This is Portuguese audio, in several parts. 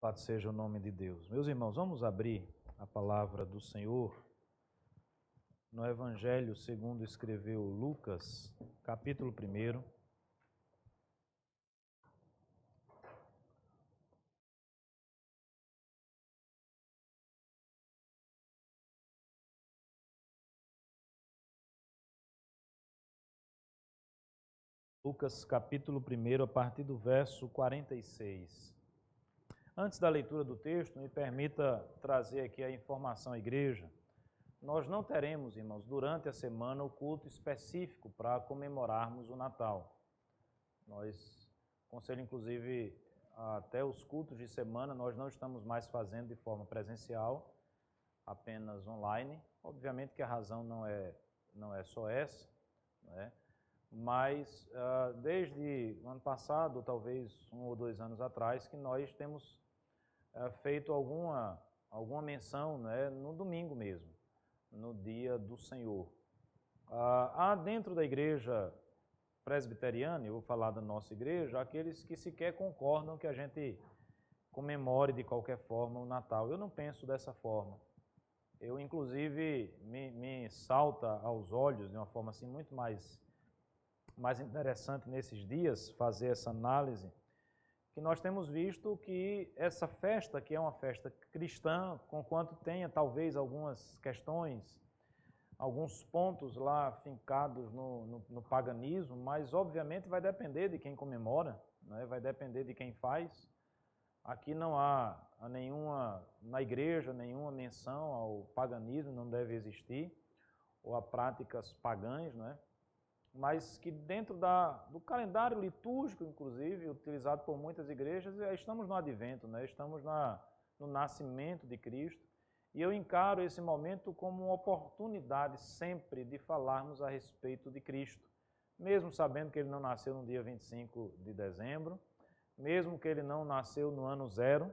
Louvado seja o nome de Deus. Meus irmãos, vamos abrir a palavra do Senhor no Evangelho segundo escreveu Lucas, capítulo 1. Lucas, capítulo 1, a partir do verso 46. Antes da leitura do texto, me permita trazer aqui a informação à igreja. Nós não teremos, irmãos, durante a semana o culto específico para comemorarmos o Natal. Nós, conselho inclusive, até os cultos de semana, nós não estamos mais fazendo de forma presencial, apenas online. Obviamente que a razão não é só essa, né? Mas desde o ano passado, talvez 1 ou 2 anos atrás, que nós temos feito alguma menção, né, no domingo mesmo, no dia do Senhor. Há dentro da igreja presbiteriana, eu vou falar da nossa igreja, aqueles que sequer concordam que a gente comemore de qualquer forma o Natal. Eu não penso dessa forma. Eu, inclusive, me salta aos olhos de uma forma assim muito mais interessante nesses dias fazer essa análise, que nós temos visto que essa festa, que é uma festa cristã, conquanto tenha talvez algumas questões, alguns pontos lá fincados no paganismo, mas obviamente vai depender de quem comemora, né? Vai depender de quem faz. Aqui não há na igreja, nenhuma menção ao paganismo, não deve existir, ou a práticas pagãs, né? Mas que dentro do calendário litúrgico, inclusive, utilizado por muitas igrejas, estamos no advento, né? Estamos no nascimento de Cristo, e eu encaro esse momento como uma oportunidade sempre de falarmos a respeito de Cristo, mesmo sabendo que ele não nasceu no dia 25 de dezembro, mesmo que ele não nasceu no ano zero,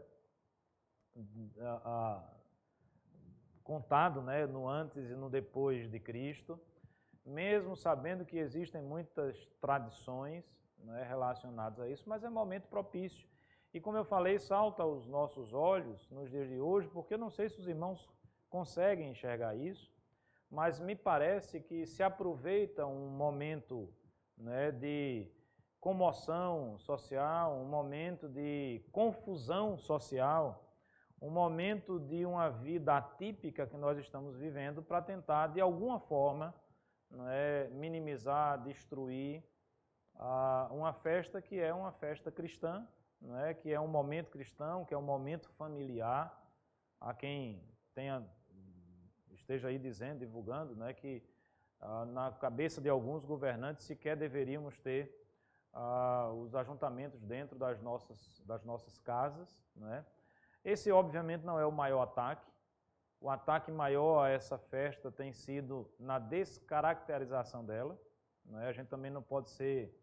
contado, né, no antes e no depois de Cristo, mesmo sabendo que existem muitas tradições, né, relacionadas a isso, mas é momento propício. E como eu falei, salta aos nossos olhos nos dias de hoje, porque eu não sei se os irmãos conseguem enxergar isso, mas me parece que se aproveita um momento, né, de comoção social, um momento de confusão social, um momento de uma vida atípica que nós estamos vivendo para tentar, de alguma forma, minimizar, destruir uma festa que é uma festa cristã, que é um momento cristão, que é um momento familiar. A quem esteja aí dizendo, divulgando, que na cabeça de alguns governantes sequer deveríamos ter os ajuntamentos dentro das nossas casas. Esse, obviamente, não é o maior ataque. O ataque maior a essa festa tem sido na descaracterização dela. A gente também não pode ser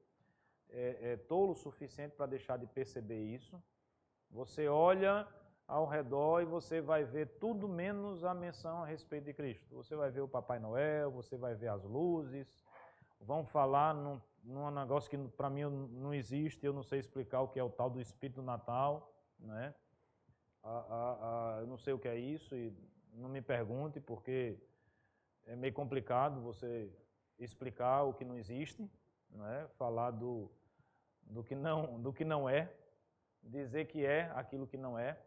tolo o suficiente para deixar de perceber isso. Você olha ao redor e você vai ver tudo menos a menção a respeito de Cristo. Você vai ver o Papai Noel, você vai ver as luzes, vão falar num negócio que para mim não existe, eu não sei explicar o que é o tal do Espírito do Natal, né? Eu não sei o que é isso e não me pergunte, porque é meio complicado você explicar o que não existe, né? Falar do que não é, dizer que é aquilo que não é,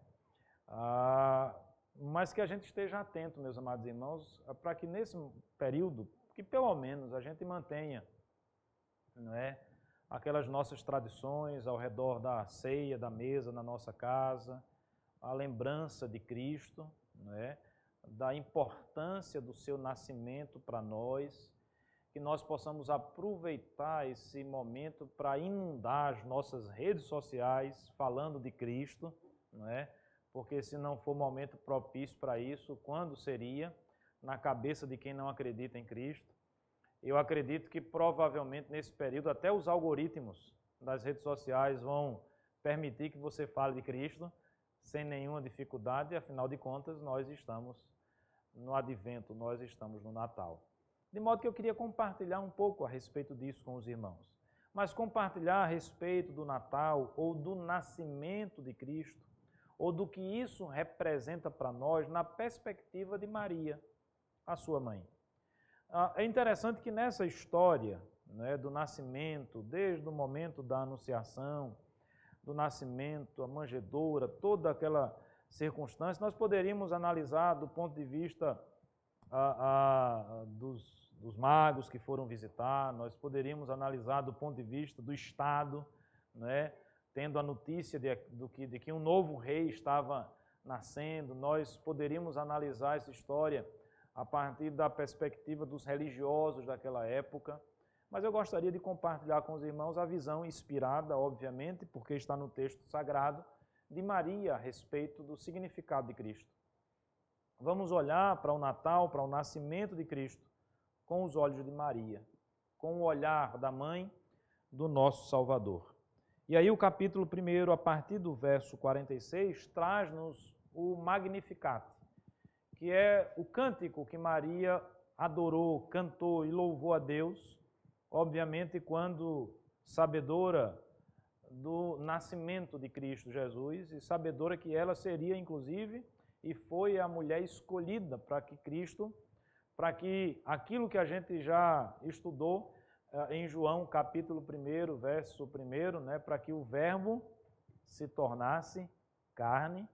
mas que a gente esteja atento, meus amados irmãos, para que nesse período, que pelo menos a gente mantenha, aquelas nossas tradições ao redor da ceia, da mesa na nossa casa, a lembrança de Cristo, da importância do seu nascimento para nós, que nós possamos aproveitar esse momento para inundar as nossas redes sociais falando de Cristo, porque se não for momento propício para isso, quando seria? Na cabeça de quem não acredita em Cristo. Eu acredito que provavelmente nesse período até os algoritmos das redes sociais vão permitir que você fale de Cristo sem nenhuma dificuldade, e afinal de contas nós estamos no advento, nós estamos no Natal. De modo que eu queria compartilhar um pouco a respeito disso com os irmãos. Mas compartilhar a respeito do Natal ou do nascimento de Cristo, ou do que isso representa para nós na perspectiva de Maria, a sua mãe. É interessante que nessa história, né, do nascimento, desde o momento da anunciação, do nascimento, a manjedoura, toda aquela circunstância, nós poderíamos analisar do ponto de vista dos magos que foram visitar, nós poderíamos analisar do ponto de vista do Estado, né, tendo a notícia de que um novo rei estava nascendo, nós poderíamos analisar essa história a partir da perspectiva dos religiosos daquela época, mas eu gostaria de compartilhar com os irmãos a visão inspirada, obviamente, porque está no texto sagrado, de Maria a respeito do significado de Cristo. Vamos olhar para o Natal, para o nascimento de Cristo, com os olhos de Maria, com o olhar da mãe do nosso Salvador. E aí o capítulo 1, a partir do verso 46, traz-nos o Magnificat, que é o cântico que Maria adorou, cantou e louvou a Deus, obviamente quando sabedora do nascimento de Cristo Jesus e sabedora que ela seria, inclusive, e foi a mulher escolhida para que Cristo, para que aquilo que a gente já estudou em João capítulo 1, verso 1, né, para que o verbo se tornasse carne,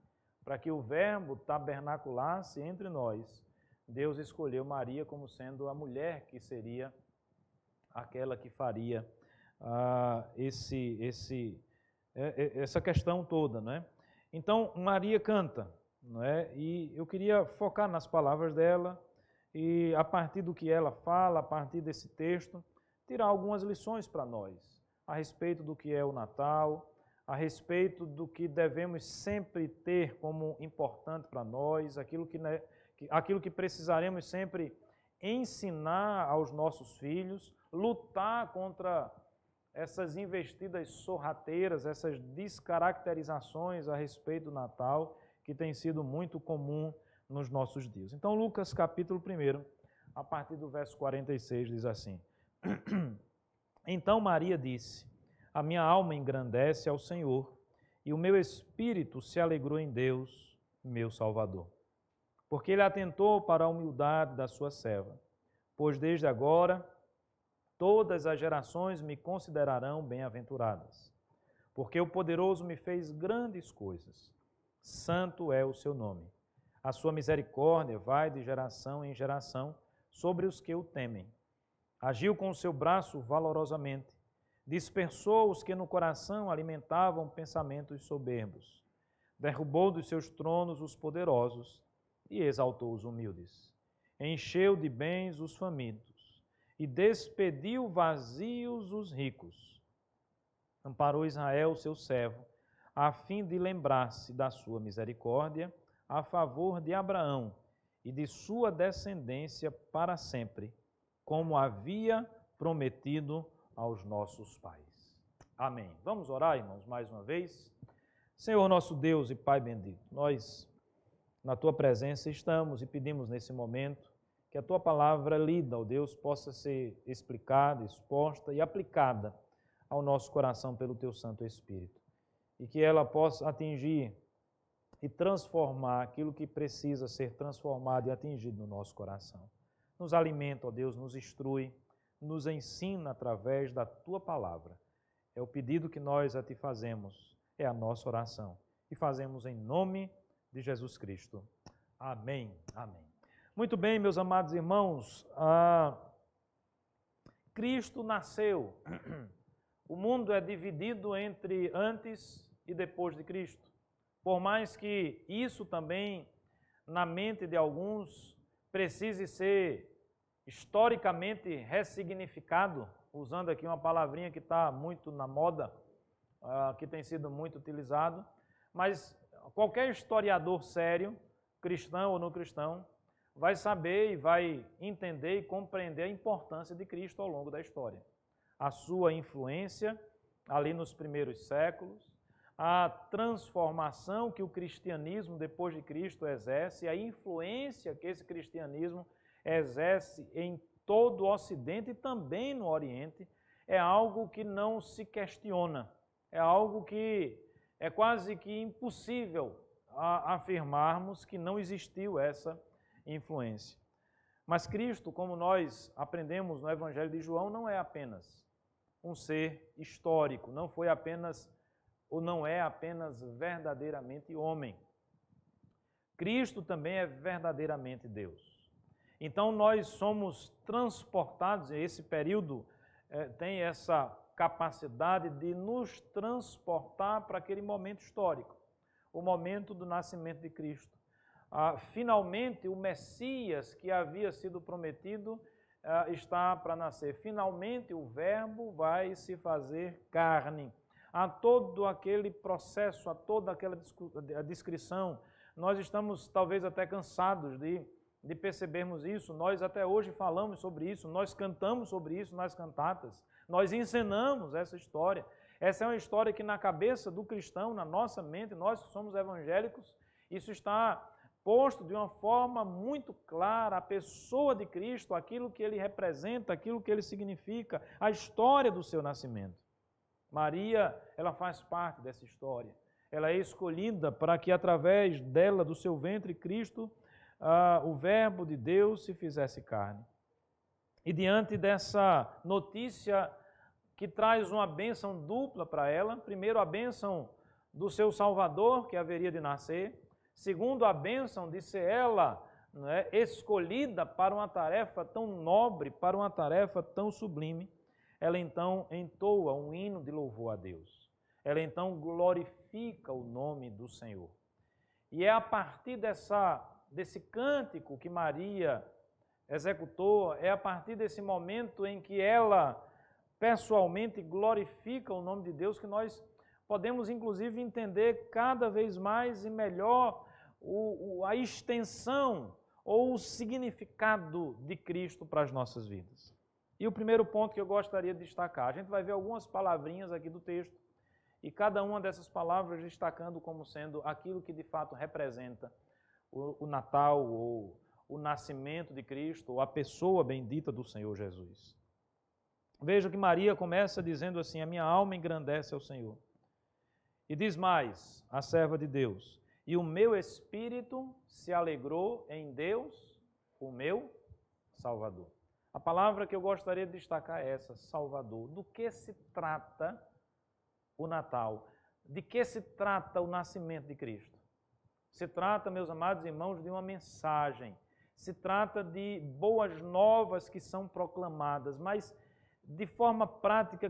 para que o verbo tabernaculasse entre nós, Deus escolheu Maria como sendo a mulher que seria aquela que faria essa questão toda, né? Então, Maria canta, não é? E eu queria focar nas palavras dela e, a partir do que ela fala, a partir desse texto, tirar algumas lições para nós a respeito do que é o Natal, a respeito do que devemos sempre ter como importante para nós, aquilo que precisaremos sempre ensinar aos nossos filhos, lutar contra essas investidas sorrateiras, essas descaracterizações a respeito do Natal, que tem sido muito comum nos nossos dias. Então, Lucas capítulo 1, a partir do verso 46, diz assim: Então Maria disse: A minha alma engrandece ao Senhor, e o meu espírito se alegrou em Deus, meu Salvador. Porque ele atentou para a humildade da sua serva, pois desde agora todas as gerações me considerarão bem-aventuradas. Porque o poderoso me fez grandes coisas. Santo é o seu nome. A sua misericórdia vai de geração em geração sobre os que o temem. Agiu com o seu braço valorosamente. Dispersou os que no coração alimentavam pensamentos soberbos. Derrubou dos seus tronos os poderosos e exaltou os humildes. Encheu de bens os famintos e despediu vazios os ricos. Amparou Israel, seu servo, a fim de lembrar-se da sua misericórdia a favor de Abraão e de sua descendência para sempre, como havia prometido aos nossos pais. Amém. Vamos orar, irmãos, mais uma vez. Senhor nosso Deus e Pai bendito, nós na Tua presença estamos e pedimos nesse momento que a Tua palavra lida, ó Deus, possa ser explicada, exposta e aplicada ao nosso coração pelo Teu Santo Espírito. E que ela possa atingir e transformar aquilo que precisa ser transformado e atingido no nosso coração. Nos alimenta, ó Deus, nos instrui, nos ensina através da Tua palavra. É o pedido que nós a Ti fazemos, é a nossa oração. E fazemos em nome de Jesus Cristo. Amém. Amém. Muito bem, meus amados irmãos, Cristo nasceu. O mundo é dividido entre antes e depois de Cristo. Por mais que isso também, na mente de alguns, precise ser historicamente ressignificado, usando aqui uma palavrinha que está muito na moda, que tem sido muito utilizado, mas qualquer historiador sério, cristão ou não cristão, vai saber e vai entender e compreender a importância de Cristo ao longo da história. A sua influência ali nos primeiros séculos, a transformação que o cristianismo depois de Cristo exerce, a influência que esse cristianismo exerce em todo o Ocidente e também no Oriente, é algo que não se questiona, é algo que é quase que impossível afirmarmos que não existiu essa influência. Mas Cristo, como nós aprendemos no Evangelho de João, não é apenas um ser histórico, não foi apenas ou não é apenas verdadeiramente homem. Cristo também é verdadeiramente Deus. Então nós somos transportados, esse período tem essa capacidade de nos transportar para aquele momento histórico, o momento do nascimento de Cristo. Finalmente o Messias que havia sido prometido está para nascer. Finalmente o Verbo vai se fazer carne. A todo aquele processo, a toda aquela descrição, nós estamos talvez até cansados de percebermos isso. Nós até hoje falamos sobre isso, nós cantamos sobre isso nas cantatas, nós encenamos essa história. Essa é uma história que na cabeça do cristão, na nossa mente, nós que somos evangélicos, isso está posto de uma forma muito clara, a pessoa de Cristo, aquilo que ele representa, aquilo que ele significa, a história do seu nascimento. Maria, ela faz parte dessa história. Ela é escolhida para que através dela, do seu ventre, Cristo, o Verbo de Deus se fizesse carne. E diante dessa notícia que traz uma bênção dupla para ela, primeiro a bênção do seu Salvador, que haveria de nascer, segundo a bênção de ser ela escolhida para uma tarefa tão nobre, para uma tarefa tão sublime, ela então entoa um hino de louvor a Deus. Ela então glorifica o nome do Senhor. E é a partir desse cântico que Maria executou, é a partir desse momento em que ela pessoalmente glorifica o nome de Deus que nós podemos inclusive entender cada vez mais e melhor a extensão ou o significado de Cristo para as nossas vidas. E o primeiro ponto que eu gostaria de destacar, a gente vai ver algumas palavrinhas aqui do texto, e cada uma dessas palavras destacando como sendo aquilo que de fato representa o Natal, ou o nascimento de Cristo, ou a pessoa bendita do Senhor Jesus. Veja que Maria começa dizendo assim: a minha alma engrandece ao Senhor. E diz mais, a serva de Deus: e o meu espírito se alegrou em Deus, o meu Salvador. A palavra que eu gostaria de destacar é essa, Salvador. Do que se trata o Natal? De que se trata o nascimento de Cristo? Se trata, meus amados irmãos, de uma mensagem. Se trata de boas novas que são proclamadas, mas de forma prática,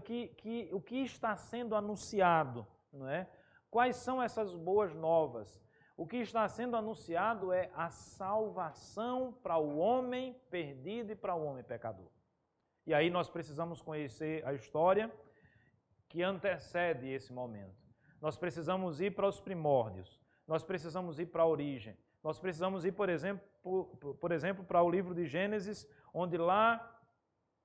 o que está sendo anunciado, não é? Quais são essas boas novas? O que está sendo anunciado é a salvação para o homem perdido e para o homem pecador. E aí nós precisamos conhecer a história que antecede esse momento. Nós precisamos ir para os primórdios, nós precisamos ir para a origem, nós precisamos ir, por exemplo, para o livro de Gênesis, onde lá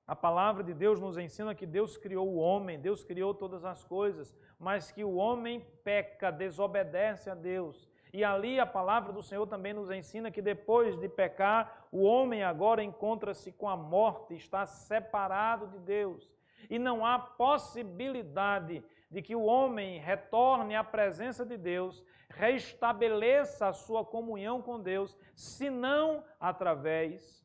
a palavra de Deus nos ensina que Deus criou o homem, Deus criou todas as coisas, mas que o homem peca, desobedece a Deus. E ali a palavra do Senhor também nos ensina que depois de pecar, o homem agora encontra-se com a morte, está separado de Deus. E não há possibilidade de que o homem retorne à presença de Deus, restabeleça a sua comunhão com Deus, senão através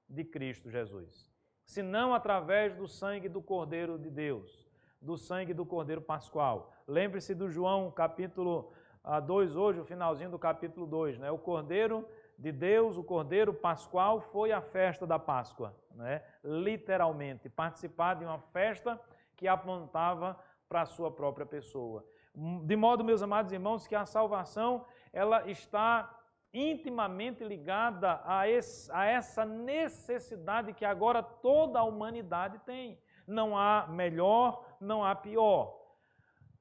de Cristo Jesus. Senão através do sangue do Cordeiro de Deus, do sangue do Cordeiro Pascual. Lembre-se do João capítulo 2 hoje, o finalzinho do capítulo 2, né? O Cordeiro de Deus, o Cordeiro Pascual, foi a festa da Páscoa, né? Literalmente, participar de uma festa que apontava para a sua própria pessoa. De modo, meus amados irmãos, que a salvação ela está intimamente ligada a essa necessidade que agora toda a humanidade tem. Não há melhor, não há pior.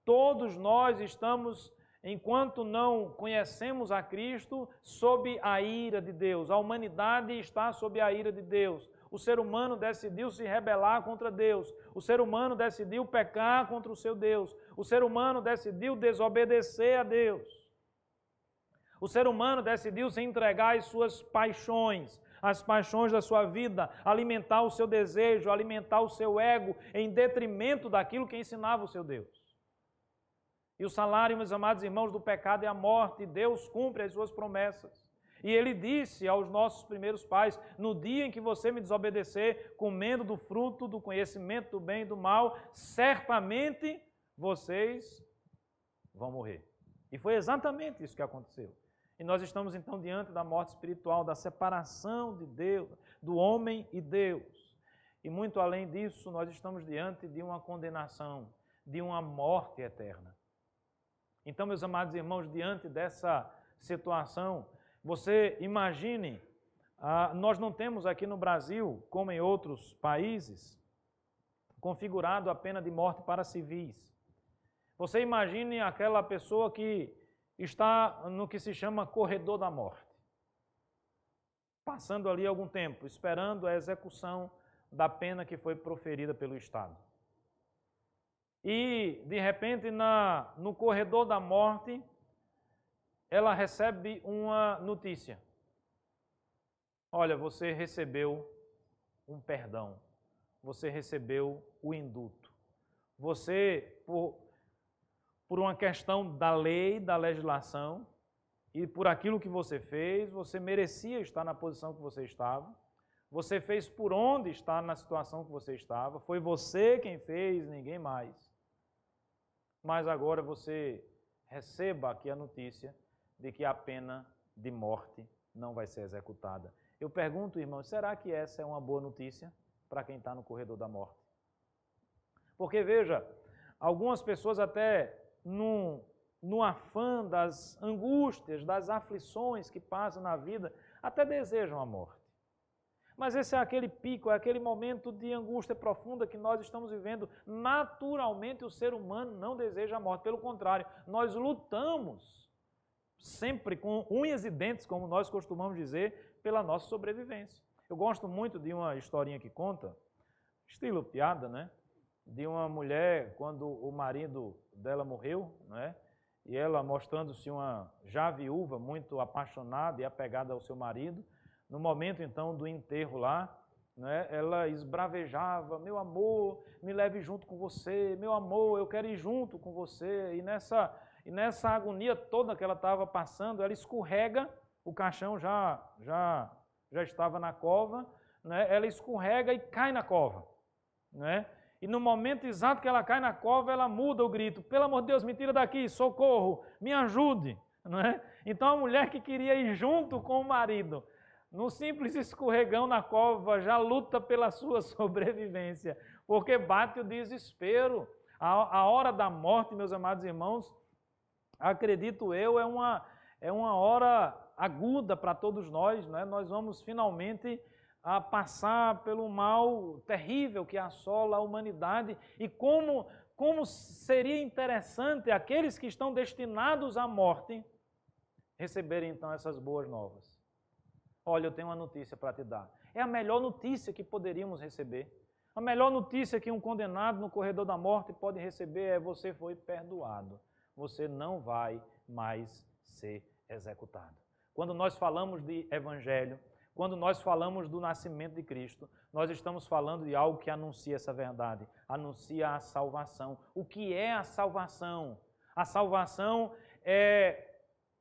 Todos nós estamos, enquanto não conhecemos a Cristo, sob a ira de Deus. A humanidade está sob a ira de Deus. O ser humano decidiu se rebelar contra Deus. O ser humano decidiu pecar contra o seu Deus. O ser humano decidiu desobedecer a Deus. O ser humano decidiu se entregar às suas paixões, às paixões da sua vida, alimentar o seu desejo, alimentar o seu ego, em detrimento daquilo que ensinava o seu Deus. E o salário, meus amados irmãos, do pecado é a morte, e Deus cumpre as suas promessas. E Ele disse aos nossos primeiros pais, no dia em que você me desobedecer, comendo do fruto do conhecimento do bem e do mal, certamente vocês vão morrer. E foi exatamente isso que aconteceu. E nós estamos então diante da morte espiritual, da separação de Deus, do homem e Deus. E muito além disso, nós estamos diante de uma condenação, de uma morte eterna. Então, meus amados irmãos, diante dessa situação, você imagine, nós não temos aqui no Brasil, como em outros países, configurado a pena de morte para civis. Você imagine aquela pessoa que está no que se chama corredor da morte, passando ali algum tempo, esperando a execução da pena que foi proferida pelo Estado. E, de repente, no corredor da morte, ela recebe uma notícia. Olha, você recebeu um perdão, você recebeu o indulto. Você, por uma questão da lei, da legislação, e por aquilo que você fez, você merecia estar na posição que você estava. Você fez por onde estar na situação que você estava. Foi você quem fez, ninguém mais. Mas agora você receba aqui a notícia de que a pena de morte não vai ser executada. Eu pergunto, irmãos, será que essa é uma boa notícia para quem está no corredor da morte? Porque, veja, algumas pessoas até no afã das angústias, das aflições que passam na vida, até desejam a morte. Mas esse é aquele pico, é aquele momento de angústia profunda que nós estamos vivendo. Naturalmente, o ser humano não deseja a morte. Pelo contrário, nós lutamos sempre com unhas e dentes, como nós costumamos dizer, pela nossa sobrevivência. Eu gosto muito de uma historinha que conta, estilo piada, né? De uma mulher, quando o marido dela morreu, né? E ela mostrando-se uma já viúva, muito apaixonada e apegada ao seu marido. No momento, então, do enterro lá, né, ela esbravejava, meu amor, me leve junto com você, meu amor, eu quero ir junto com você. E nessa agonia toda que ela estava passando, ela escorrega, o caixão já estava na cova, né, ela escorrega e cai na cova. Né? E no momento exato que ela cai na cova, ela muda o grito, pelo amor de Deus, me tira daqui, socorro, me ajude. Né? Então a mulher que queria ir junto com o marido, no simples escorregão na cova, já luta pela sua sobrevivência, porque bate o desespero. A hora da morte, meus amados irmãos, acredito eu, é uma hora aguda para todos nós, né? Nós vamos finalmente passar pelo mal terrível que assola a humanidade e como seria interessante aqueles que estão destinados à morte receberem então essas boas novas. Olha, eu tenho uma notícia para te dar. É a melhor notícia que poderíamos receber. A melhor notícia que um condenado no corredor da morte pode receber é: você foi perdoado. Você não vai mais ser executado. Quando nós falamos de evangelho, quando nós falamos do nascimento de Cristo, nós estamos falando de algo que anuncia essa verdade, anuncia a salvação. O que é a salvação? A salvação é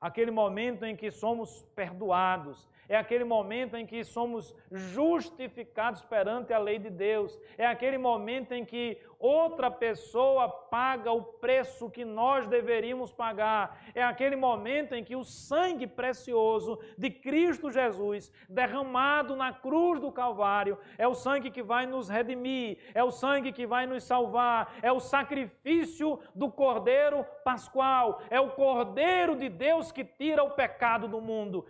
aquele momento em que somos perdoados, é aquele momento em que somos justificados perante a lei de Deus, é aquele momento em que outra pessoa paga o preço que nós deveríamos pagar, é aquele momento em que o sangue precioso de Cristo Jesus, derramado na cruz do Calvário, é o sangue que vai nos redimir, é o sangue que vai nos salvar, é o sacrifício do Cordeiro Pascual, é o Cordeiro de Deus que tira o pecado do mundo.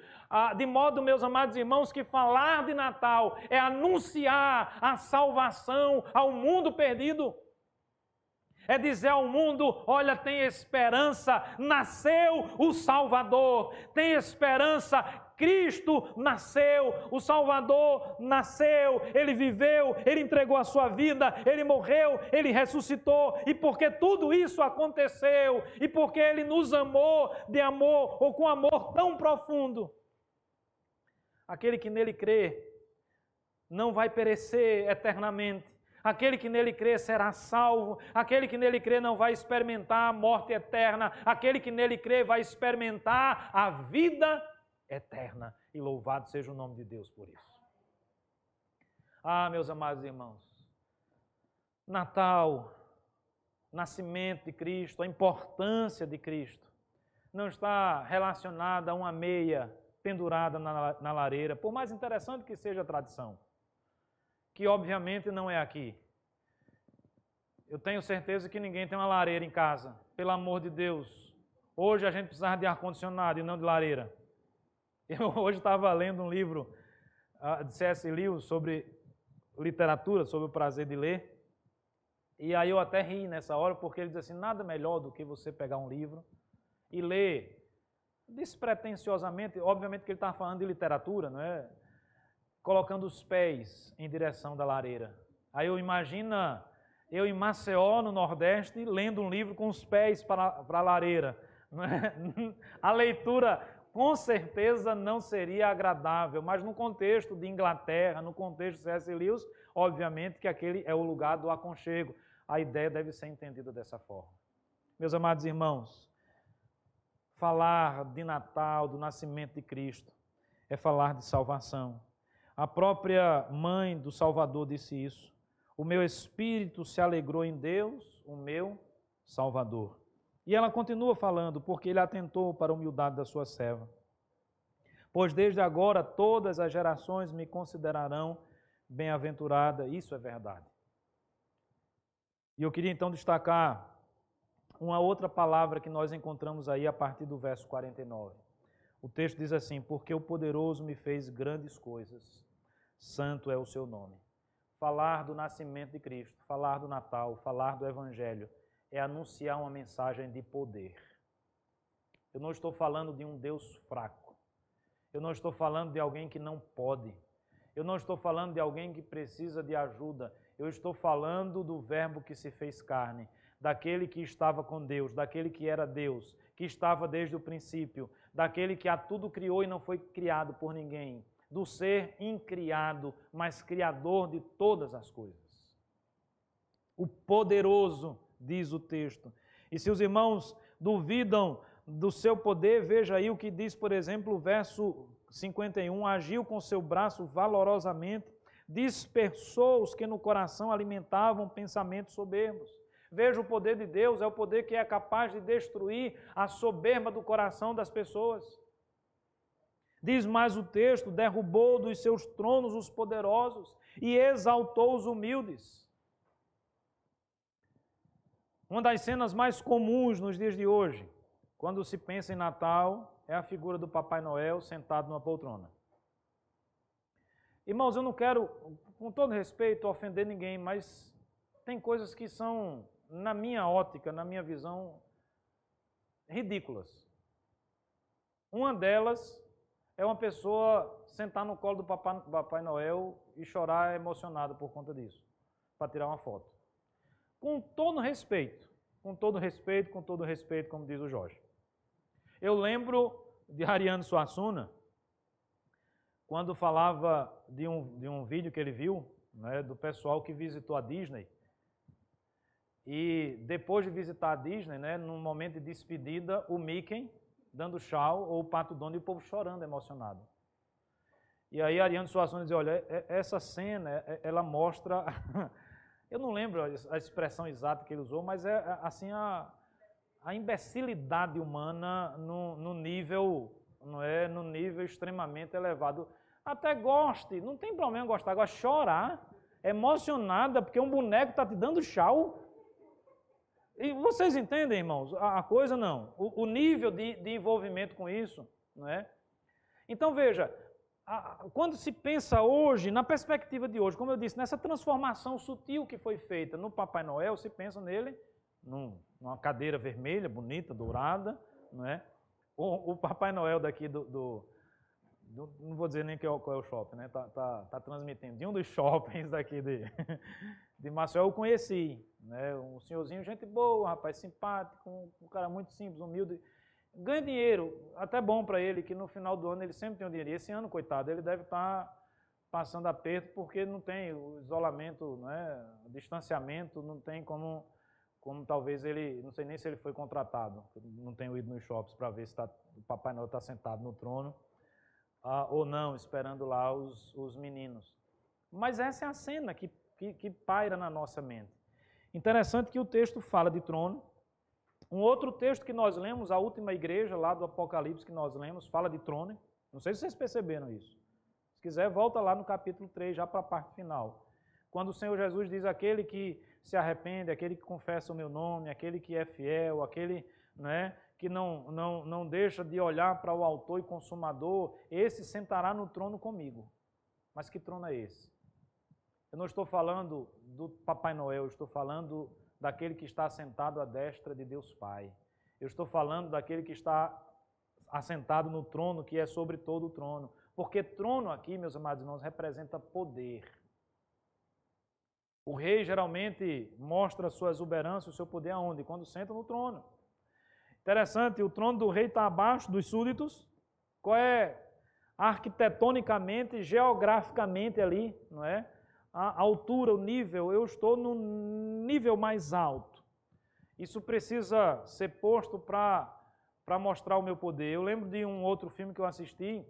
De modo, meus amados irmãos, que falar de Natal é anunciar a salvação ao mundo perdido. É dizer ao mundo: olha, tem esperança, nasceu o Salvador, tem esperança, Cristo nasceu, o Salvador nasceu, Ele viveu, Ele entregou a sua vida, Ele morreu, Ele ressuscitou, e porque tudo isso aconteceu, e porque Ele nos amou de amor, ou com amor tão profundo, aquele que nele crê não vai perecer eternamente, Aquele que nele crê será salvo. Aquele que nele crê não vai experimentar a morte eterna. Aquele que nele crê vai experimentar a vida eterna. E louvado seja o nome de Deus por isso. Ah, meus amados irmãos, Natal, nascimento de Cristo, a importância de Cristo, não está relacionada a uma meia pendurada na lareira, por mais interessante que seja a tradição, que obviamente não é aqui. Eu tenho certeza que ninguém tem uma lareira em casa, pelo amor de Deus. Hoje a gente precisa de ar-condicionado e não de lareira. Eu hoje estava lendo um livro de C.S. Lewis sobre literatura, sobre o prazer de ler, e aí eu até ri nessa hora, porque ele diz assim, nada melhor do que você pegar um livro e ler despretensiosamente, obviamente que ele estava falando de literatura, não é? Colocando os pés em direção da lareira. Aí eu imagino eu em Maceió, no Nordeste, lendo um livro com os pés para a lareira. Não é? A leitura com certeza não seria agradável, mas no contexto de Inglaterra, no contexto de C.S. Lewis, obviamente que aquele é o lugar do aconchego. A ideia deve ser entendida dessa forma. Meus amados irmãos, falar de Natal, do nascimento de Cristo, é falar de salvação. A própria mãe do Salvador disse isso. O meu espírito se alegrou em Deus, o meu Salvador. E ela continua falando, porque ele atentou para a humildade da sua serva. Pois desde agora todas as gerações me considerarão bem-aventurada. Isso é verdade. E eu queria então destacar uma outra palavra que nós encontramos aí a partir do verso 49. O texto diz assim, porque o poderoso me fez grandes coisas, santo é o seu nome. Falar do nascimento de Cristo, falar do Natal, falar do Evangelho, é anunciar uma mensagem de poder. Eu não estou falando de um Deus fraco. Eu não estou falando de alguém que não pode. Eu não estou falando de alguém que precisa de ajuda. Eu estou falando do Verbo que se fez carne, daquele que estava com Deus, daquele que era Deus, que estava desde o princípio, daquele que a tudo criou e não foi criado por ninguém, do ser incriado, mas criador de todas as coisas. O poderoso, diz o texto. E se os irmãos duvidam do seu poder, veja aí o que diz, por exemplo, o verso 51, agiu com seu braço valorosamente, dispersou os que no coração alimentavam pensamentos soberbos. Veja o poder de Deus, é o poder que é capaz de destruir a soberba do coração das pessoas. Diz mais o texto, derrubou dos seus tronos os poderosos e exaltou os humildes. Uma das cenas mais comuns nos dias de hoje, quando se pensa em Natal, é a figura do Papai Noel sentado numa poltrona. Irmãos, eu não quero, com todo respeito, ofender ninguém, mas tem coisas que são, na minha ótica, na minha visão, ridículas. Uma delas é uma pessoa sentar no colo do Papai Noel e chorar emocionado por conta disso, para tirar uma foto. Com todo respeito, como diz o Jorge. Eu lembro de Ariano Suassuna, quando falava de um vídeo que ele viu, né, do pessoal que visitou a Disney. E depois de visitar a Disney, né, num momento de despedida, o Mickey dando tchau, ou o Pato Donald e o povo chorando, emocionado. E aí Ariano Suassuna dizia, olha, essa cena, ela mostra, eu não lembro a expressão exata que ele usou, mas é assim a imbecilidade humana no nível, não é, no nível extremamente elevado. Até goste, não tem problema gostar, agora chorar, emocionada, porque um boneco está te dando tchau. E vocês entendem, irmãos, a coisa não, o nível de envolvimento com isso, não é? Então veja, quando se pensa hoje, na perspectiva de hoje, como eu disse, nessa transformação sutil que foi feita no Papai Noel, se pensa nele numa cadeira vermelha, bonita, dourada, não é? O Papai Noel daqui não vou dizer nem qual é o shopping, né? Tá transmitindo. De um dos shoppings daqui de Maceió eu conheci, né? Um senhorzinho, gente boa, rapaz, simpático, um cara muito simples, humilde. Ganha dinheiro, até bom para ele, que no final do ano ele sempre tem um dinheiro. E esse ano, coitado, ele deve estar passando aperto porque não tem o isolamento, né, o distanciamento, não tem como talvez ele, não sei nem se ele foi contratado, não tenho ido nos shoppings para ver se o Papai Noel está sentado no trono ou não, esperando lá os meninos. Mas essa é a cena que paira na nossa mente. Interessante que o texto fala de trono. Um outro texto que nós lemos, a última igreja lá do Apocalipse que nós lemos, fala de trono. Não sei se vocês perceberam isso. Se quiser, volta lá no capítulo 3, já para a parte final. Quando o Senhor Jesus diz: aquele que se arrepende, aquele que confessa o meu nome, aquele que é fiel, aquele, né, que não deixa de olhar para o autor e consumador, esse sentará no trono comigo. Mas que trono é esse? Eu não estou falando do Papai Noel, eu estou falando daquele que está assentado à destra de Deus Pai. Eu estou falando daquele que está assentado no trono, que é sobre todo o trono. Porque trono aqui, meus amados irmãos, representa poder. O rei geralmente mostra a sua exuberância, o seu poder aonde? Quando senta no trono. Interessante, o trono do rei está abaixo dos súditos. Qual é arquitetonicamente, geograficamente ali, não é? A altura, o nível, eu estou no nível mais alto. Isso precisa ser posto para mostrar o meu poder. Eu lembro de um outro filme que eu assisti,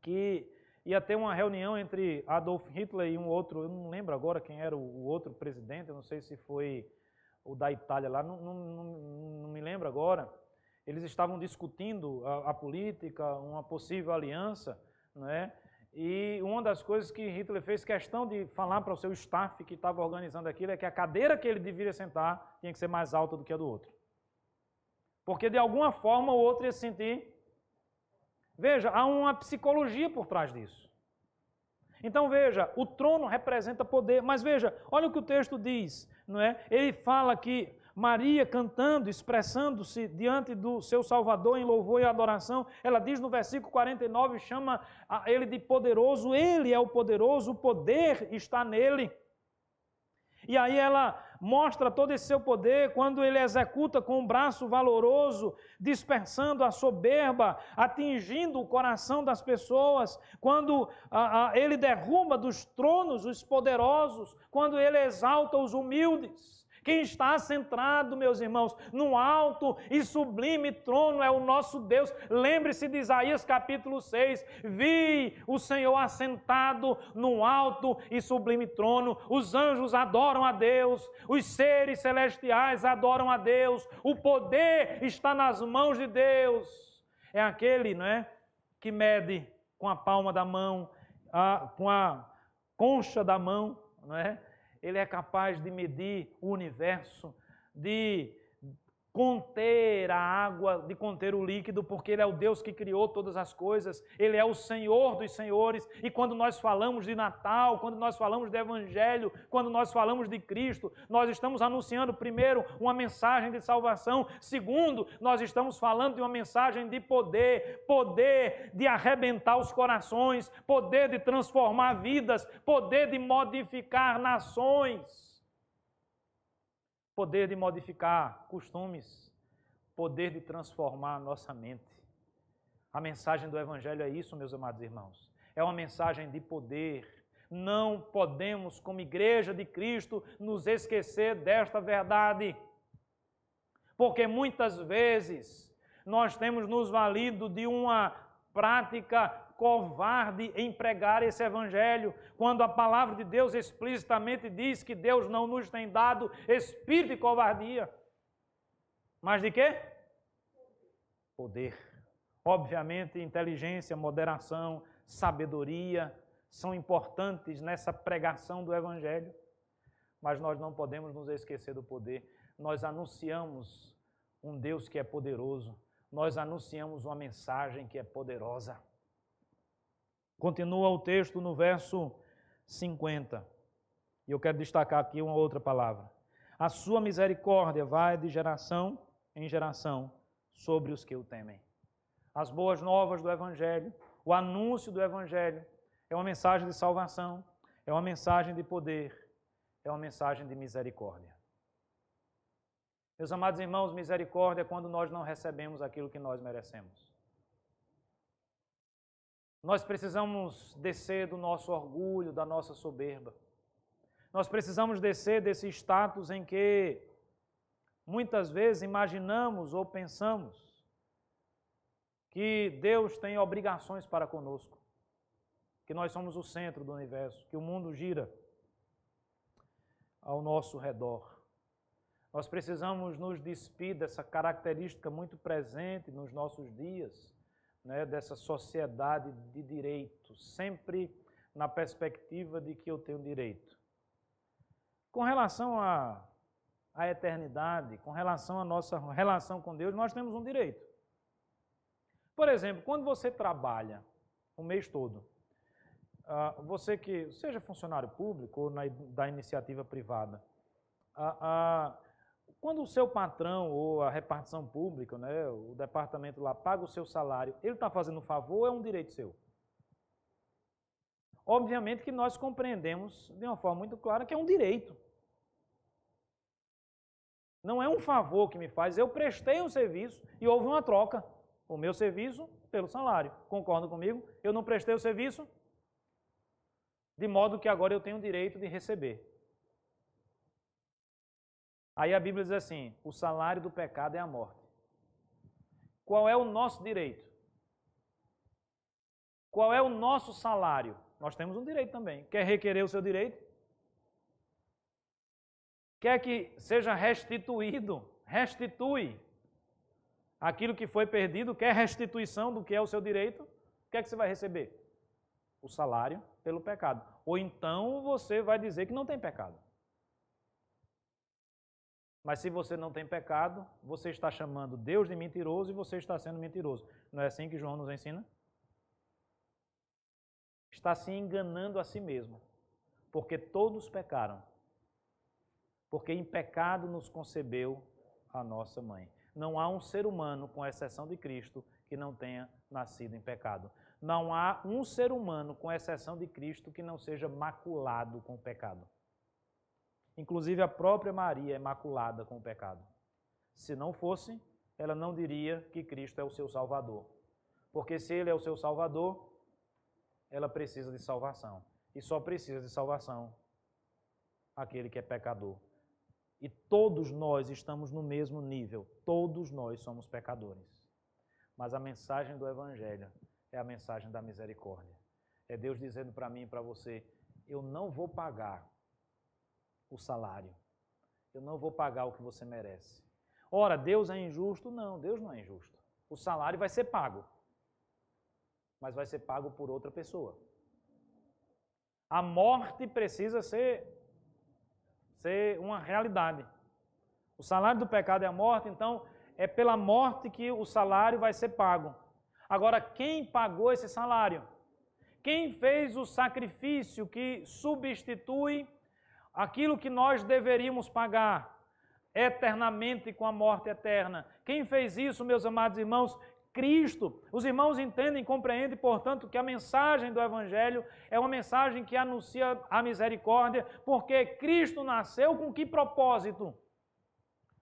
que ia ter uma reunião entre Adolf Hitler e um outro, eu não lembro agora quem era o outro presidente, eu não sei se foi o da Itália lá, não me lembro agora. Eles estavam discutindo a política, uma possível aliança, não é? E uma das coisas que Hitler fez questão de falar para o seu staff que estava organizando aquilo é que a cadeira que ele deveria sentar tinha que ser mais alta do que a do outro. Porque de alguma forma o outro ia se sentir... Veja, há uma psicologia por trás disso. Então veja, o trono representa poder, mas veja, olha o que o texto diz, não é? Ele fala que Maria cantando, expressando-se diante do seu Salvador em louvor e adoração, ela diz no versículo 49, chama ele de poderoso, ele é o poderoso, o poder está nele. E aí ela mostra todo esse seu poder quando ele executa com um braço valoroso, dispersando a soberba, atingindo o coração das pessoas, quando ele derruba dos tronos os poderosos, quando ele exalta os humildes. Quem está centrado, meus irmãos, num alto e sublime trono é o nosso Deus. Lembre-se de Isaías capítulo 6. Vi o Senhor assentado num alto e sublime trono. Os anjos adoram a Deus. Os seres celestiais adoram a Deus. O poder está nas mãos de Deus. É aquele, não é, que mede com a palma da mão, com a concha da mão, não é? Ele é capaz de medir o universo, de conter a água, de conter o líquido, porque Ele é o Deus que criou todas as coisas, Ele é o Senhor dos senhores, e quando nós falamos de Natal, quando nós falamos de Evangelho, quando nós falamos de Cristo, nós estamos anunciando, primeiro, uma mensagem de salvação, segundo, nós estamos falando de uma mensagem de poder, poder de arrebentar os corações, poder de transformar vidas, poder de modificar nações. Poder de modificar costumes, poder de transformar a nossa mente. A mensagem do Evangelho é isso, meus amados irmãos. É uma mensagem de poder. Não podemos, como igreja de Cristo, nos esquecer desta verdade. Porque muitas vezes nós temos nos valido de uma prática covarde em pregar esse Evangelho, quando a palavra de Deus explicitamente diz que Deus não nos tem dado espírito de covardia. Mas de quê? Poder. Obviamente, inteligência, moderação, sabedoria são importantes nessa pregação do Evangelho, mas nós não podemos nos esquecer do poder. Nós anunciamos um Deus que é poderoso, nós anunciamos uma mensagem que é poderosa. Continua o texto no verso 50. E eu quero destacar aqui uma outra palavra. A sua misericórdia vai de geração em geração sobre os que o temem. As boas novas do Evangelho, o anúncio do Evangelho, é uma mensagem de salvação, é uma mensagem de poder, é uma mensagem de misericórdia. Meus amados irmãos, misericórdia é quando nós não recebemos aquilo que nós merecemos. Nós precisamos descer do nosso orgulho, da nossa soberba. Nós precisamos descer desse status em que muitas vezes imaginamos ou pensamos que Deus tem obrigações para conosco, que nós somos o centro do universo, que o mundo gira ao nosso redor. Nós precisamos nos despir dessa característica muito presente nos nossos dias, né, dessa sociedade de direito, sempre na perspectiva de que eu tenho direito. Com relação à eternidade, com relação à nossa relação com Deus, nós temos um direito. Por exemplo, quando você trabalha o mês todo, você que seja funcionário público ou da iniciativa privada, quando o seu patrão ou a repartição pública, né, o departamento lá paga o seu salário, ele está fazendo um favor ou é um direito seu? Obviamente que nós compreendemos de uma forma muito clara que é um direito. Não é um favor que me faz, eu prestei um serviço e houve uma troca. O meu serviço pelo salário. Concordam comigo? Eu não prestei o serviço, de modo que agora eu tenho o direito de receber. Aí a Bíblia diz assim, o salário do pecado é a morte. Qual é o nosso direito? Qual é o nosso salário? Nós temos um direito também. Quer requerer o seu direito? Quer que seja restituído? Restitui aquilo que foi perdido. Quer restituição do que é o seu direito? O que é que você vai receber? O salário pelo pecado. Ou então você vai dizer que não tem pecado. Mas se você não tem pecado, você está chamando Deus de mentiroso e você está sendo mentiroso. Não é assim que João nos ensina? Está se enganando a si mesmo. Porque todos pecaram. Porque em pecado nos concebeu a nossa mãe. Não há um ser humano, com exceção de Cristo, que não tenha nascido em pecado. Não há um ser humano, com exceção de Cristo, que não seja maculado com o pecado. Inclusive a própria Maria é maculada com o pecado. Se não fosse, ela não diria que Cristo é o seu Salvador. Porque se Ele é o seu Salvador, ela precisa de salvação. E só precisa de salvação aquele que é pecador. E todos nós estamos no mesmo nível. Todos nós somos pecadores. Mas a mensagem do Evangelho é a mensagem da misericórdia. É Deus dizendo para mim e para você, eu não vou pagar o salário. Eu não vou pagar o que você merece. Ora, Deus é injusto? Não, Deus não é injusto. O salário vai ser pago. Mas vai ser pago por outra pessoa. A morte precisa ser uma realidade. O salário do pecado é a morte, então é pela morte que o salário vai ser pago. Agora, quem pagou esse salário? Quem fez o sacrifício que substitui aquilo que nós deveríamos pagar eternamente com a morte eterna? Quem fez isso, meus amados irmãos? Cristo. Os irmãos entendem e compreendem, portanto, que a mensagem do Evangelho é uma mensagem que anuncia a misericórdia, porque Cristo nasceu com que propósito?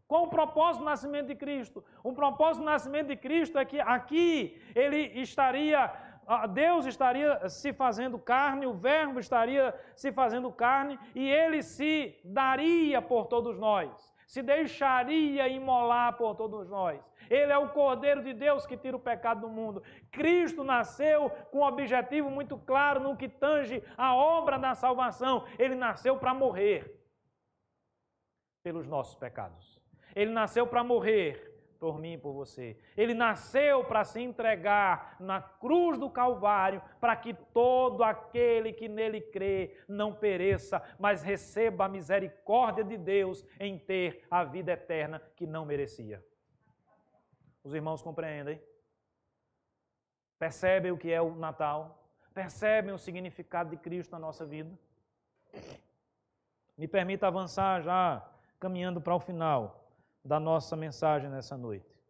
Qual o propósito do nascimento de Cristo? O propósito do nascimento de Cristo é que aqui Deus estaria se fazendo carne, o Verbo estaria se fazendo carne e Ele se daria por todos nós, se deixaria imolar por todos nós. Ele é o Cordeiro de Deus que tira o pecado do mundo. Cristo nasceu com um objetivo muito claro no que tange a obra da salvação. Ele nasceu para morrer pelos nossos pecados. Ele nasceu para morrer por mim e por você. Ele nasceu para se entregar na cruz do Calvário, para que todo aquele que nele crê não pereça, mas receba a misericórdia de Deus em ter a vida eterna que não merecia. Os irmãos compreendem? Percebem o que é o Natal? Percebem o significado de Cristo na nossa vida? Me permita avançar já, caminhando para o final da nossa mensagem nessa noite.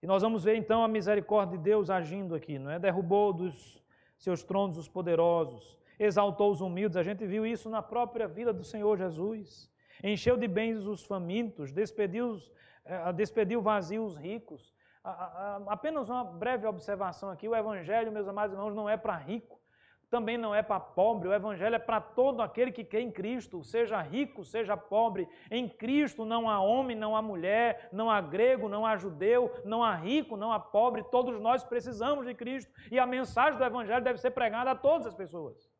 E nós vamos ver então a misericórdia de Deus agindo aqui, não é? Derrubou dos seus tronos os poderosos, exaltou os humildes, a gente viu isso na própria vida do Senhor Jesus. Encheu de bens os famintos, despediu vazios os ricos, Apenas uma breve observação aqui, o Evangelho, meus amados irmãos, não é para rico, também não é para pobre, o Evangelho é para todo aquele que crê em Cristo, seja rico, seja pobre. Em Cristo não há homem, não há mulher, não há grego, não há judeu, não há rico, não há pobre, todos nós precisamos de Cristo e a mensagem do Evangelho deve ser pregada a todas as pessoas.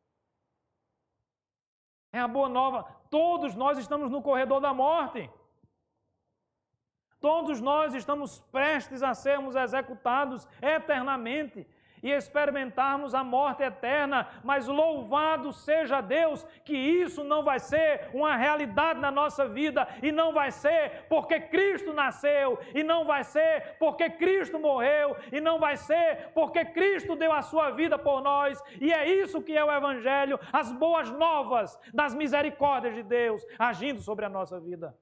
É a boa nova, todos nós estamos no corredor da morte. Todos nós estamos prestes a sermos executados eternamente e experimentarmos a morte eterna, mas louvado seja Deus que isso não vai ser uma realidade na nossa vida e não vai ser porque Cristo nasceu e não vai ser porque Cristo morreu e não vai ser porque Cristo deu a sua vida por nós, e é isso que é o Evangelho, as boas novas das misericórdias de Deus agindo sobre a nossa vida.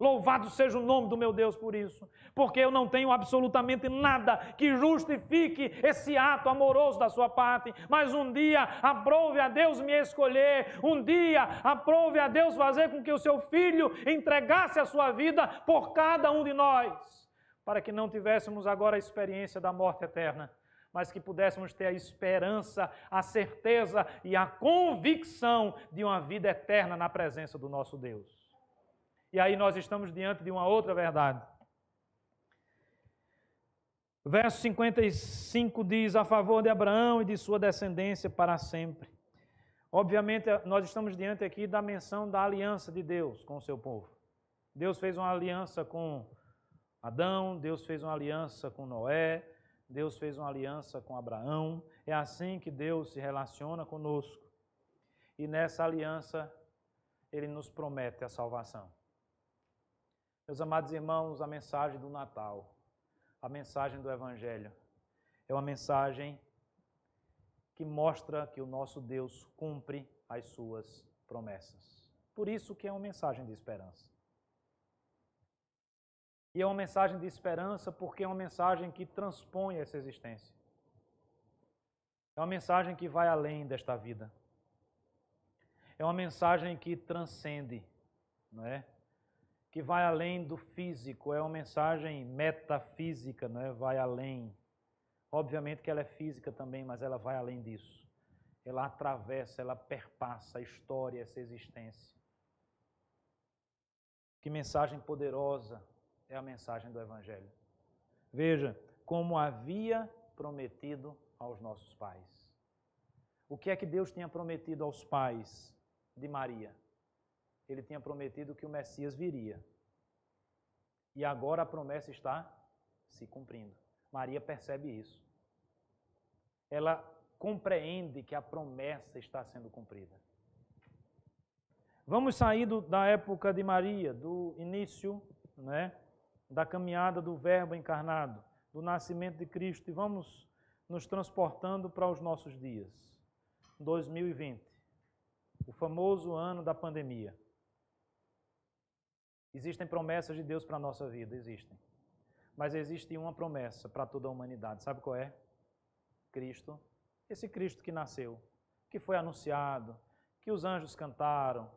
Louvado seja o nome do meu Deus por isso, porque eu não tenho absolutamente nada que justifique esse ato amoroso da sua parte, mas um dia aprove a Deus me escolher, um dia aprove a Deus fazer com que o seu Filho entregasse a sua vida por cada um de nós, para que não tivéssemos agora a experiência da morte eterna, mas que pudéssemos ter a esperança, a certeza e a convicção de uma vida eterna na presença do nosso Deus. E aí nós estamos diante de uma outra verdade. Verso 55 diz, a favor de Abraão e de sua descendência para sempre. Obviamente, nós estamos diante aqui da menção da aliança de Deus com o seu povo. Deus fez uma aliança com Adão, Deus fez uma aliança com Noé, Deus fez uma aliança com Abraão. É assim que Deus se relaciona conosco. E nessa aliança, Ele nos promete a salvação. Meus amados irmãos, a mensagem do Natal, a mensagem do Evangelho, é uma mensagem que mostra que o nosso Deus cumpre as suas promessas. Por isso que é uma mensagem de esperança. E é uma mensagem de esperança porque é uma mensagem que transpõe essa existência. É uma mensagem que vai além desta vida. É uma mensagem que transcende, não é? Que vai além do físico, é uma mensagem metafísica, não é? Vai além. Obviamente que ela é física também, mas ela vai além disso. Ela atravessa, ela perpassa a história, essa existência. Que mensagem poderosa é a mensagem do Evangelho. Veja, como havia prometido aos nossos pais. O que é que Deus tinha prometido aos pais de Maria? Ele tinha prometido que o Messias viria. E agora a promessa está se cumprindo. Maria percebe isso. Ela compreende que a promessa está sendo cumprida. Vamos sair da época de Maria, do início, né, da caminhada do Verbo encarnado, do nascimento de Cristo, e vamos nos transportando para os nossos dias. 2020, o famoso ano da pandemia. Existem promessas de Deus para a nossa vida, existem. Mas existe uma promessa para toda a humanidade. Sabe qual é? Cristo. Esse Cristo que nasceu, que foi anunciado, que os anjos cantaram,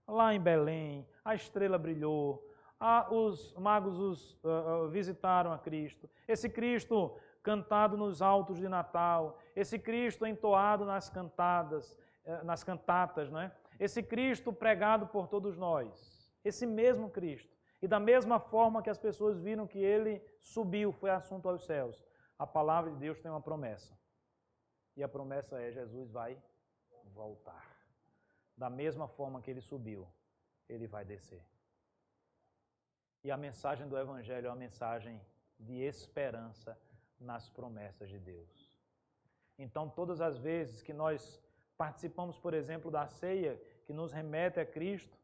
lá em Belém, a estrela brilhou, os magos visitaram a Cristo. Esse Cristo cantado nos altos de Natal, esse Cristo entoado nas cantatas, não é? Esse Cristo pregado por todos nós. Esse mesmo Cristo. E da mesma forma que as pessoas viram que Ele subiu, foi assunto aos céus, a palavra de Deus tem uma promessa. E a promessa é: Jesus vai voltar. Da mesma forma que Ele subiu, Ele vai descer. E a mensagem do Evangelho é uma mensagem de esperança nas promessas de Deus. Então, todas as vezes que nós participamos, por exemplo, da ceia, que nos remete a Cristo,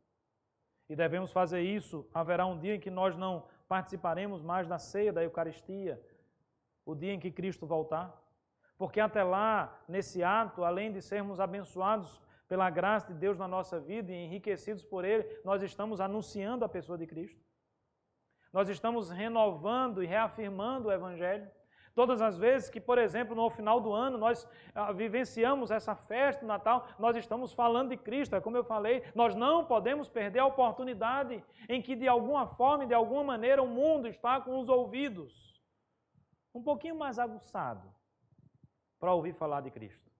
e devemos fazer isso, haverá um dia em que nós não participaremos mais da ceia, da Eucaristia, o dia em que Cristo voltar. Porque até lá, nesse ato, além de sermos abençoados pela graça de Deus na nossa vida e enriquecidos por Ele, nós estamos anunciando a pessoa de Cristo. Nós estamos renovando e reafirmando o Evangelho. Todas as vezes que, por exemplo, no final do ano, nós vivenciamos essa festa do Natal, nós estamos falando de Cristo. É como eu falei, nós não podemos perder a oportunidade em que, de alguma forma e de alguma maneira, o mundo está com os ouvidos um pouquinho mais aguçado para ouvir falar de Cristo.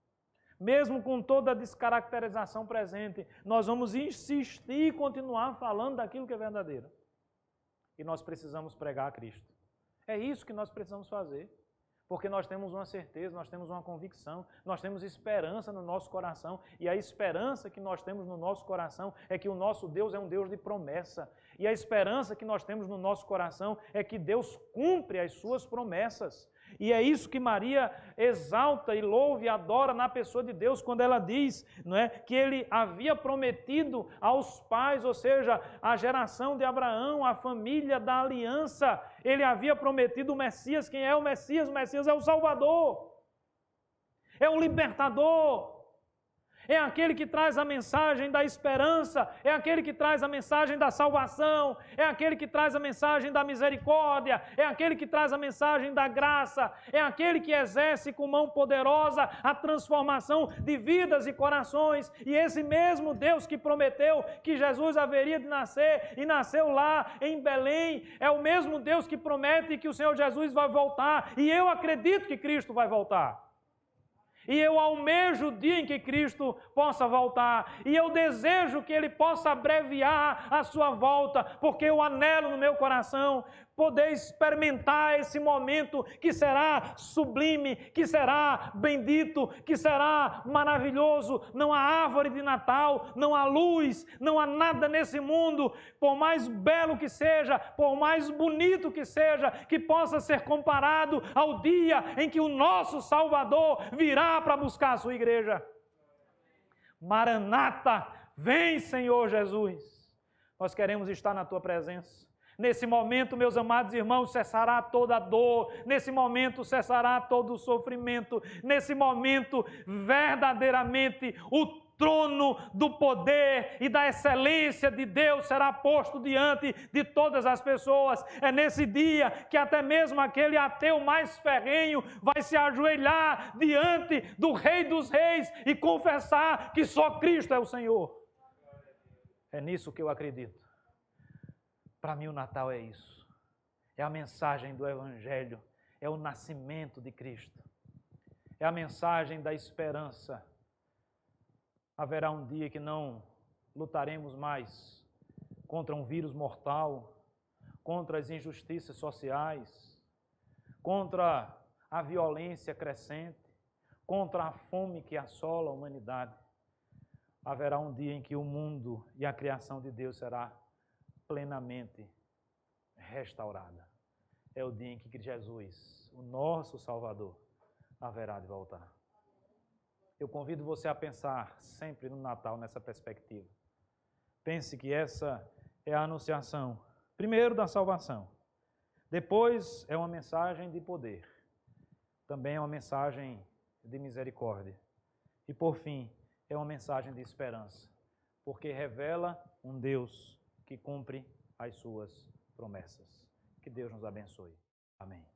Mesmo com toda a descaracterização presente, nós vamos insistir e continuar falando daquilo que é verdadeiro. E nós precisamos pregar a Cristo. É isso que nós precisamos fazer. Porque nós temos uma certeza, nós temos uma convicção, nós temos esperança no nosso coração. E a esperança que nós temos no nosso coração é que o nosso Deus é um Deus de promessa. E a esperança que nós temos no nosso coração é que Deus cumpre as suas promessas. E é isso que Maria exalta e louva e adora na pessoa de Deus quando ela diz, não é, que Ele havia prometido aos pais, ou seja, a geração de Abraão, a família da aliança, Ele havia prometido o Messias. Quem é o Messias? O Messias é o Salvador, é o libertador. É aquele que traz a mensagem da esperança, é aquele que traz a mensagem da salvação, é aquele que traz a mensagem da misericórdia, é aquele que traz a mensagem da graça, é aquele que exerce com mão poderosa a transformação de vidas e corações. E esse mesmo Deus que prometeu que Jesus haveria de nascer e nasceu lá em Belém, é o mesmo Deus que promete que o Senhor Jesus vai voltar. E eu acredito que Cristo vai voltar. E eu almejo o dia em que Cristo possa voltar. E eu desejo que Ele possa abreviar a sua volta, porque eu anelo no meu coração poder experimentar esse momento que será sublime, que será bendito, que será maravilhoso. Não há árvore de Natal, não há luz, não há nada nesse mundo, por mais belo que seja, por mais bonito que seja, que possa ser comparado ao dia em que o nosso Salvador virá para buscar a sua igreja. Maranata, vem, Senhor Jesus. Nós queremos estar na tua presença. Nesse momento, meus amados irmãos, cessará toda a dor, nesse momento cessará todo o sofrimento, nesse momento, verdadeiramente, o trono do poder e da excelência de Deus será posto diante de todas as pessoas. É nesse dia que até mesmo aquele ateu mais ferrenho vai se ajoelhar diante do Rei dos Reis e confessar que só Cristo é o Senhor. É nisso que eu acredito. Para mim o Natal é isso, é a mensagem do Evangelho, é o nascimento de Cristo, é a mensagem da esperança. Haverá um dia que não lutaremos mais contra um vírus mortal, contra as injustiças sociais, contra a violência crescente, contra a fome que assola a humanidade. Haverá um dia em que o mundo e a criação de Deus será plenamente restaurada. É o dia em que Jesus, o nosso Salvador, haverá de voltar. Eu convido você a pensar sempre no Natal nessa perspectiva. Pense que essa é a anunciação, primeiro da salvação, depois é uma mensagem de poder, também é uma mensagem de misericórdia e, por fim, é uma mensagem de esperança, porque revela um Deus que cumpre as suas promessas. Que Deus nos abençoe. Amém.